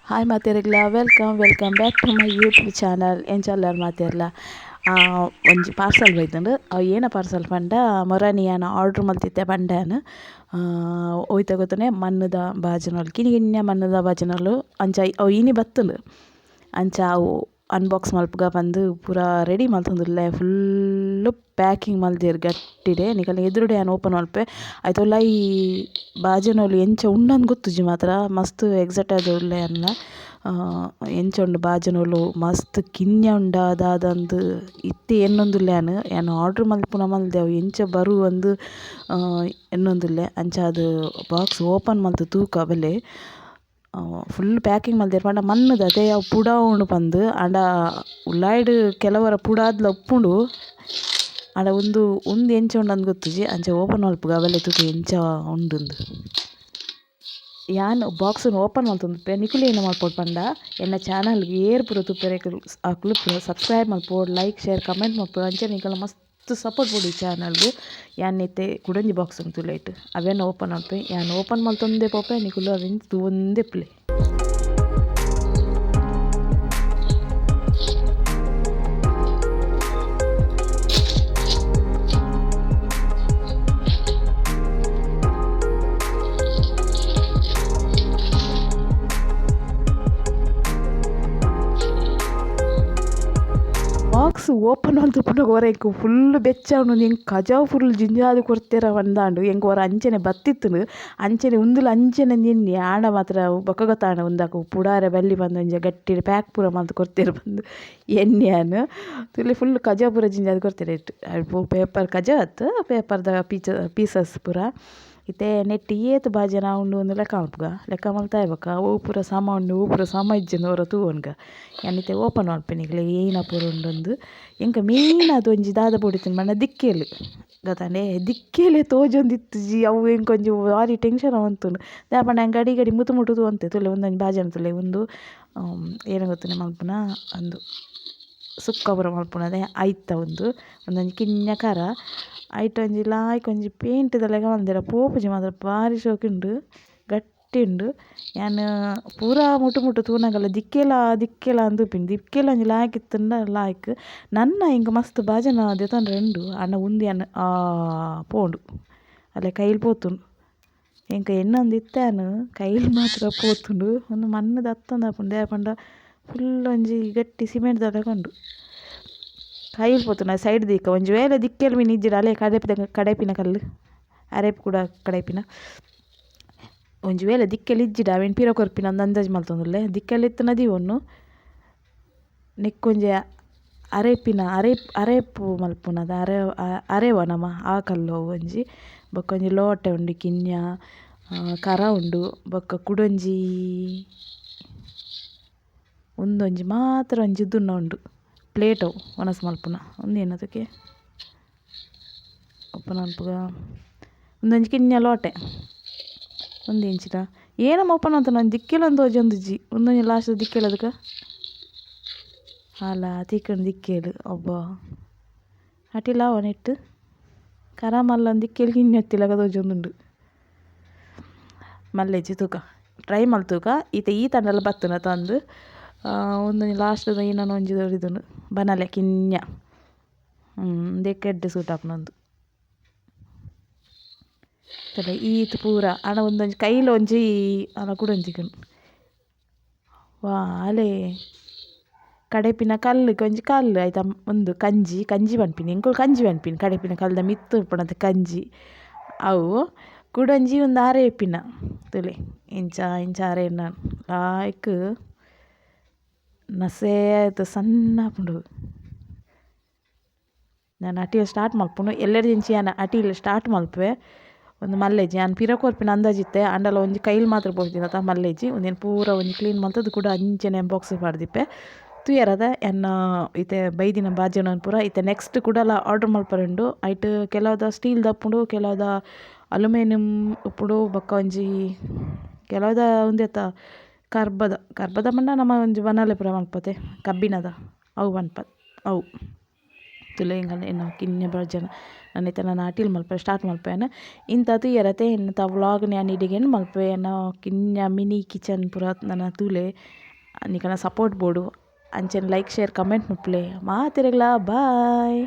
Hi ಮಾತೆರೆಗ್ಲ welcome back to my YouTube channel ಎಂಚಲ್ಲರ್ ಮಾತೆರ್ಲ ಒಂಜಿ ಪಾರ್ಸಲ್ ಬೈತುಂಡು ಅವು ಏನ ಪಾರ್ಸಲ್ ಪಂಡ ಮೊರನಿ ಯಾನ ಆರ್ಡ್ರ್ ಮಲ್ತಿತ್ತೆ ಪಂಡಾನು ಒಯ್ತ ಗೊತ್ತನೆ ಮಣ್ಣದ ಬಾಜನೊಲು ಕಿನ್ನ ಮಣ್ಣದ ಬಾಜನೊಲು ಅಂಚ ಅವು ಇನಿ ಬತ್ತುಂಡು ಅಂಚ ಅವು ಅನ್ಬಾಕ್ಸ್ ಮಲ್ಪುಗ ಬಂದು ಪೂರ ರೆಡಿ ಮಲ್ತೊಂದುಲ್ಲೆ ಫುಲ್ಲು ಪ್ಯಾಕಿಂಗ್ ಮಲ್ದೆರ್ ಗಟ್ಟಿಡೆ ನಿಕಲ್ನ ಎದುರುಡೆ ಆನ್ ಓಪನ್ ಮಲ್ಪೆ ಐತೊಲ್ಲ ಈ ಬಾಜನೊಲು ಎಂಚ ಉಂಡಂದು ಗೊತ್ತುಜಿ ಮಾತ್ರ ಮಸ್ತ್ ಎಕ್ಸೈಟ್ ಆದ್ ಉಲ್ಲೆ ಅನ್ನ ಎಂಚ ಉಂಡು ಬಾಜನೊಲು ಮಸ್ತ್ ಕಿನ್ಯ ಉಂಡ ದಾದಂದು ಇತ್ತೆ ಎನ್ನೊಂದುಲ್ಲೆ ಯಾನ್ ಆರ್ಡ್ರ್ ಮಲ್ಪುನ ಮಲ್ದೆ ಅವು ಎಂಚ ಬರು ಅಂದು ಎನ್ನೊಂದುಲ್ಲೆ ಅಂಚ ಅದು ಬಾಕ್ಸ್ ಓಪನ್ ಮಲ್ತು ತೂಕ ಬೆಲೆ ಫುಲ್ ಪ್ಯಾಕಿಂಗ್ ಮಲ್ದೆರ್ ಪಂಡ ಮಣ್ಣದ ಅದೇ ಅವು ಪುಡ ಉಂಡು ಪಂದು ಆಂಡ ಉಲಾಯ್ಡ್ ಕೆಲವರ ಪುಡಾದ್ಲ ಉಪ್ಪುಂಡು ಆಂಡ ಒಂದು ಎಂಚ ಉಂಡಂದು ಗೊತ್ತುಜಿ ಅಂಚ ಓಪನ್ ಮಲ್ಪುಗ ಅವೆಲ್ಲ ತೂಕ ಎಂಚ ಉಂಡುಂದು ಯಾನ್ ಬಾಕ್ಸನ್ನು ಓಪನ್ ಮಲ್ತೊಂದುಪ್ಪೆ ನಿಕುಲು ಏನು ಮಲ್ಪೊಡು ಪಂಡ ಎನ್ನ ಚಾನಲ್ಗೆ ಏರ್ ಪೂರ ತುಪ್ಪೆರೆಕುಲು ಅಕ್ಲು ಸಬ್ಸ್ಕ್ರೈಬ್ ಮಲ್ಪೊಡು ಲೈಕ್ ಶೇರ್ ಕಮೆಂಟ್ ಮಲ್ಪೊಡು ಅಂಚೆ ನಿಕಲ್ನ ಮಸ್ತ್ ಸಪೋರ್ಟ್ ಕೊಡಿ ಚಾನಲ್ಗು ಯಾನ್ ಇತ್ತೆ ಕುಡಂಜಿ ಬಾಕ್ಸ್ ತುಲೇಟ್ ಅವೆನ್ನ ಓಪನ್ ಮಲ್ಪೆ ಯಾನ್ ಓಪನ್ ಮಲ್ತೊಂದೆ ಪೋಪೆ ನಿಕುಲು ಅವೆನ್ ತೂವೊಂದೆ ಪ್ಲೇ ಬಾಕ್ಸ್ ಓಪನ್ ಮಲ್ತುಪುಂಡ ಒರೆಗ್ ಫುಲ್ ಬೆಚ್ಚ ಉಂಡು ಎಂಕ್ ಕಜಾವ್ ಫುಲ್ ಜಿಂಜಾದ್ ಕೊರ್ತೆರ ಪಂದಾಂಡು ಎಂಕ್ ಒರ ಅಂಚನೆ ಬತ್ತಿತ್ತುಂಡು ಅಂಚನೆ ಉಂದುಲ ಅಂಚನೆ ನಿನ್ನೆ ಆಂಡ ಮಾತ್ರ ಬೊಕ ಗೊತ್ತಾಂಡ ಉಂದಾಕ ಪುಡಾರೆ ಬಲ್ಲಿ ಬಂದು ಒಂಜಿ ಗಟ್ಟಿ ಪ್ಯಾಕ್ ಪೂರ ಮಲ್ತ್ ಕೊರ್ತೆರ್ ಬಂದು ಎಣ್ಣೆಯಾನ್ ತುಲೆ ಫುಲ್ ಕಜಾವ್ ಪೂರ ಜಿಂಜಾದ್ ಕೊರ್ತೆರ್ ಇಟ್ಟು ಪೇಪರ್ ಕಜಾವ್ ಅತ್ತು ಪೇಪರ್ದ ಪೀಸಸ್ ಪೂರ ಇತ್ತೆ ನೆಟ್ ಏತ್ ಬಾಜನ ಉಂಡು ಒಂದು ಲೆಕ್ಕ ಮಲ್ಪುಗ ಲೆಕ್ಕ ಮಲ್ತಾ ಇಬೇಕ ಅವು ಪೂರ ಸಮ ಉಂಡು ಅವು ಪೂರ ಸಮ ಇಜ್ಜಂದು ಅವರ ತೂವನ್ಗ ಯಾನಿತ್ತೆ ಓಪನ್ ಮಲ್ಪೆನಿಗ್ಲೆ ಏನ ಪೂರ ಉಂಡೊಂದು ಎಂಕ ಮೇಯ್ನ್ ಅದು ಒಂಜಿ ದಾದ ಪೊಡಿತಿನ ಬಣ್ಣ ದಿಕ್ಕೇಲು ಗೊತ್ತಾಂಡೆ ದಿಕ್ಕೇಲೆ ತೋಜೊಂದಿತ್ತು ಜಿ ಅವು ಎಂಕೊಂಜಿ ಭಾರಿ ಟೆನ್ಷನ್ ಅವಂತುಂಡು ದಾಪಂಡ ಎಂಕ್ ಗಡಿ ಮುತ್ತು ಅಂತೆ ತುಲೆ ಒಂದೊಂಜಿ ಬಾಜನ ತುಲೆ ಒಂದು ಏನು ಗೊತ್ತುನೆ ಮಲ್ಪುನ ಒಂದು ಸುಕ್ಕ ಪೂರ ಮಲ್ಪುನದೆ ಐತ ಒಂದೊಂಜಿ ಕಿನ್ನ ಕರ ಐಟ್ ಒಂಜಿ ಲಾಯ್ಕ್ ಒಂಜಿ ಪೇಂಟ್ದ ಲೆಕ ಮಲ್ದೆರ ಪೋಪುಜಿ ಮಾತ್ರ ಭಾರಿ ಶೋಕುಂಡು ಗಟ್ಟಿ ಉಂಡು ಯಾನ್ ಪೂರ ಮುಟ್ಟು ತೂನಗಲ್ಲ ದಿಕ್ಕೆಲ ಅಂದುಪಿನಿ ದಿಕ್ಕೆಲ ಒಂಜಿ ಲಾಯ್ಕ್ ಇತ್ತಂಡ ಲಾಯ್ಕ್ ನನ್ನ ಇಂಕ ಮಸ್ತ್ ಬಾಜನ ದೆತೊಂಡ್ರೆ ಉಂಡು ಅಣ್ಣ ಉಂದು ಯಾನ್ ಪೋಂಡು ಅಲ್ಲೇ ಕೈಲ್ ಪೋತುಂಡು ಎಂಕ ಎನ್ನೊಂದು ಇತ್ತಾನು ಕೈಲ್ ಮಾತ್ರ ಪೋತುಂಡು ಒಂದು ಮಣ್ಣದ ಹತ್ತೊಂದು ದಾಯಪಂಡ ಫುಲ್ ಒಂಜಿ ಗಟ್ಟಿ ಸಿಮೆಂಟ್ ಲೆಕ ಉಂಡು ಕೈಲ್ ಪೋತುಂಡು ಅದು ಸೈಡ್ ದಿಕ್ಕ ಒಂಜಿ ವೇಳೆ ದಿಕ್ಕೆಲ್ ಮೀನು ಇಜ್ಜಿಡ ಅಲೆ ಕಡಪಿನ ಕಲ್ಲು ಅರೆಪ್ ಕೂಡ ಕಡಪಿನ ಒಂಜಿ ವೇಳೆ ದಿಕ್ಕೆಲ್ ಇಜ್ಜಿಡ ಅವೇನು ಪಿರ ಕೊರ್ಪಿನ ಒಂದು ಅಂದಾಜು ಮಲ್ತೊಂದುಲ್ಲೆ ದಿಕ್ಕೆಲ್ ಇತ್ತು ನದಿ ಒನ್ನು ನೆಕ್ಕೊಂಜಿ ಅರೆಪು ಮಲ್ಪುನದ ಅರೆವ ನಮ ಆ ಕಲ್ಲು ಒಂಜಿ ಬೊಕ್ಕೊಂಜಿ ಲೋಟೆ ಉಂಡು ಕಿನ್ಯ ಕರ ಉಂಡು ಬೊಕ್ಕ ಕುಡೊಂಜಿ ಒಂದೊಂಜಿ ಮಾತ್ರ ಒಂಜಿ ಇದುನ್ನ ಉಂಡು ಪ್ಲೇಟ್ ಅವು ಒನಸ್ ಮಲ್ಪುನ ಒಂದು ಏನದಕ್ಕೆ ಓಪನ್ ಮಲ್ಪುಗ ಒಂದೊಂಜಿ ಕಿನ್ಯ ಲೋಟೆ ಒಂದು ಇಂಚಿನ ಏನಮ್ಮ ಓಪನ್ ಅಂತ ನಾನು ದಿಕ್ಕೆಲೊಂದು ತೋಜೊಂದುಜ್ಜಿ ಒಂದೊಂಜಿ ಲಾಸ್ಟ್ ದಿಕ್ಕೆಲದಕ್ಕೆ ಅಲ್ಲ ತಿಕ್ಕಂಡು ದಿಕ್ಕೇಲು ಒಬ್ಬ ಅಟಿಲ್ಲ ಅವನಿಟ್ಟು ಕರ ಮಲ್ಲ ಒಂದು ದಿಕ್ಕೆಲ್ ಕಿನ್ನೊತ್ತಿಲಾಗ ತೋಜೊಂದುಂಡು ಮಲ್ಲೆಜ್ಜಿ ತೂಕ ಟ್ರೈ ಮಲ್ತೂಕ ಈ ತಂಡೆಲ್ಲ ಬತ್ತುನ ತಂದು ಒಂದೊಂಜಿ ಲಾಸ್ಟ್ದ ಇನ್ನೊಂದು ಒಂಜಿ ದೊಡ್ಡದುಂಡು ಬನಲೆ ಕಿನ್ಯ ದೆಕ್ಕೆಡ್ಡೆ ಸೂಟ್ ಆಪುನೊಂದು ತಲೆ ಈತ್ ಪೂರ ಅಣ ಒಂದೊಂಜಿ ಕೈಲ ಒಂಜಿ ಅಲ ಕುಡೊಂಜಿಕುಂಡು ವಾ ಅಲೆ ಕಡೆಪಿನ ಕಲ್ಲುಗೆ ಒಂಜಿ ಕಲ್ಲು ಆಯ್ತಾ ಒಂದು ಕಂಜಿ ಪನ್ಪಿನಿ ಎಂಕುಲು ಕಂಜಿ ಪನ್ಪಿನಿ ಕಡೆಪಿನ ಕಲ್ದ ಮಿತ್ತು ಉಪ್ಪುನಂತೆ ಕಂಜಿ ಅವು ಕುಡೊಂಜಿ ಒಂದು ಅರೆಪಿನ ತುಲೆ ಇಂಚ ಅರೆನ ಲಾಯ್ಕ್ ನಸೆ ಆಯ್ತು ಸಣ್ಣ ಆಪುಂಡು ನಾನು ಅಟಿಲ್ ಸ್ಟಾರ್ಟ್ ಮಲ್ಪುನು ಎಲ್ಲೆಡೆ ದಿಂಚಿ ನಾನು ಅಟಿಲ್ ಸ್ಟಾರ್ಟ್ ಮಲ್ಪೆ ಒಂದು ಮಲ್ಲೆಜ್ಜಿ ನಾನು ಪಿರ ಕೊರ್ಪಿನ ಅಂದಾಜಿತ್ತೆ ಅಂಡಲ ಒಂಜಿ ಕೈಲ್ ಮಾತ್ರ ಪೋಡ್ತೀನಿ ಮಲ್ಲೆಜ್ಜಿ ಒಂದೇನು ಪೂರ ಒಂಜಿ ಕ್ಲೀನ್ ಮಲ್ತದ್ದು ಕೂಡ ಅಂಚನೆ ಬಾಕ್ಸ್ ಪಾಡ್ದಿಪ್ಪೆ ತುಯರದ ಎನ್ನ ಇತ್ತೆ ಬೈದಿನ ಬಾಜನ ಪೂರ ಇತ್ತೆ ನೆಕ್ಸ್ಟ್ ಕೂಡಲ ಆರ್ಡ್ರ್ ಮಲ್ಪರುಂಡು ಐಟ್ ಕೆಲವುದ ಸ್ಟೀಲ್ ದಪ್ಪುಂಡು ಕೆಲವುದ ಅಲ್ಯೂಮಿನಿಯಂ ಉಪ್ಪುಡು ಬೊಕ್ಕ ಒಂಜಿ ಕೆಲವುದ ಒಂದೆತ್ತ ಕರ್ಬದ ಪಂಡ ನಮ್ಮ ಒಂಜಿ ಬನಾಲೆ ಪೂರ ಮಲ್ಪತೆ ಕಬ್ಬಿಣದ ಅವು ಪನ್ಪ ಅವು ತುಲೆ ಎನ್ನ ಕಿನ್ನೆ ಬಜನ ನನ್ನ ನಾನು ನಾಟಿಲ್ ಮಲ್ಪೆ ಸ್ಟಾರ್ಟ್ ಮಲ್ಪೆನ ಇಂಥದ್ದು ಎರತೆ ಎನ್ನ ವ್ಲಾಗ್ ನಾನು ಇಡಿಗೆನು ಮಲ್ಪೆನ ಕಿನ್ನೆ ಮಿನಿ ಕಿಚನ್ ಪೂರ ನನ್ನ ತೂಲೆ ನಿಕನ ಸಪೋರ್ಟ್ ಬೋಡು ಅಂಚೆನ ಲೈಕ್ ಶೇರ್ ಕಮೆಂಟ್ ಮುಟ್ಲೆ ಮಾತಿರಗ್ಲ ಬಾಯ್.